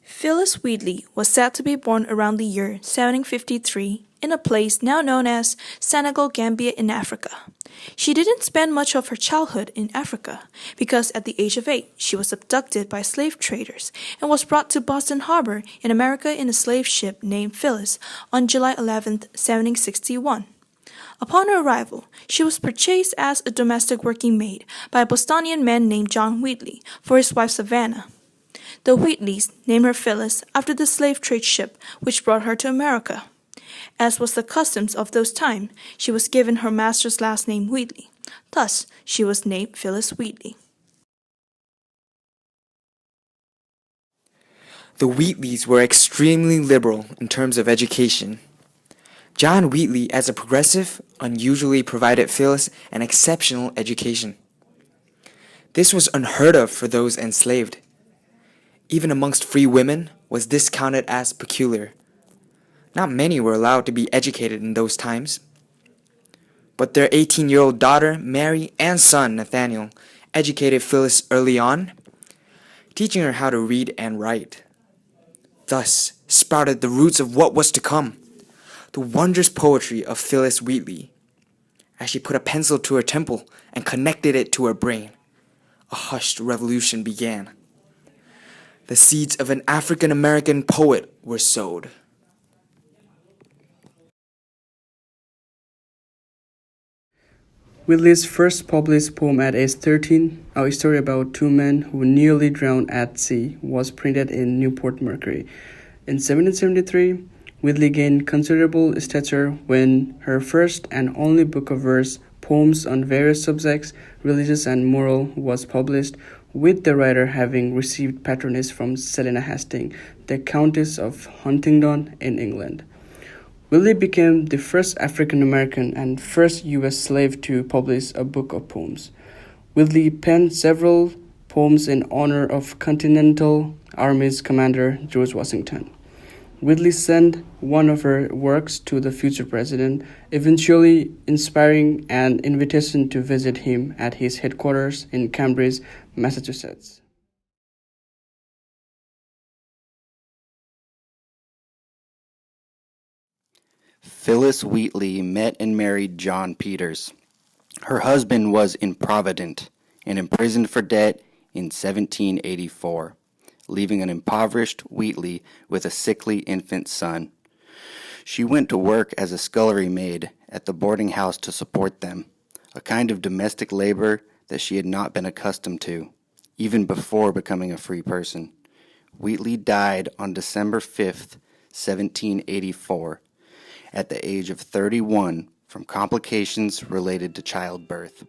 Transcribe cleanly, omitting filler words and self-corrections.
Phillis Wheatley was said to be born around the year 1753 in a place now known as Senegal, Gambia in Africa. She didn't spend much of her childhood in Africa because at the age of 8 she was abducted by slave traders and was brought to Boston Harbor in America in a slave ship named Phillis on July 11, 1761. Upon her arrival, she was purchased as a domestic working maid by a Bostonian man named John Wheatley for his wife Savannah. The Wheatleys named her Phyllis after the slave trade ship which brought her to America. As was the customs of those times, she was given her master's last name Wheatley. Thus, she was named Phillis Wheatley. The Wheatleys were extremely liberal in terms of education. John Wheatley, as a progressive, unusually provided Phyllis an exceptional education. This was unheard of for those enslaved. Even amongst free women, was discounted as peculiar. Not many were allowed to be educated in those times. But their 18-year-old daughter, Mary, and son, Nathaniel, educated Phyllis early on, teaching her how to read and write. Thus sprouted the roots of what was to come, the wondrous poetry of Phillis Wheatley. As she put a pencil to her temple and connected it to her brain, a hushed revolution began. The seeds of an African-American poet were sowed. Wheatley's first published poem at age 13, A Story About Two Men Who Nearly Drowned at Sea, was printed in Newport Mercury. In 1773, Wheatley gained considerable stature when her first and only book of verse, Poems on Various Subjects, Religious and Moral, was published, with the writer having received patronage from Selina Hastings, the Countess of Huntingdon in England. Wheatley became the first African-American and first U.S. slave to publish a book of poems. Wheatley penned several poems in honor of Continental Army's commander George Washington. Wheatley sent one of her works to the future president, eventually inspiring an invitation to visit him at his headquarters in Cambridge, Massachusetts. Phillis Wheatley met and married John Peters. Her husband was improvident and imprisoned for debt in 1784, leaving an impoverished Wheatley with a sickly infant son. She went to work as a scullery maid at the boarding house to support them, a kind of domestic labor that she had not been accustomed to, even before becoming a free person. Wheatley died on December 5th, 1784, at the age of 31 from complications related to childbirth.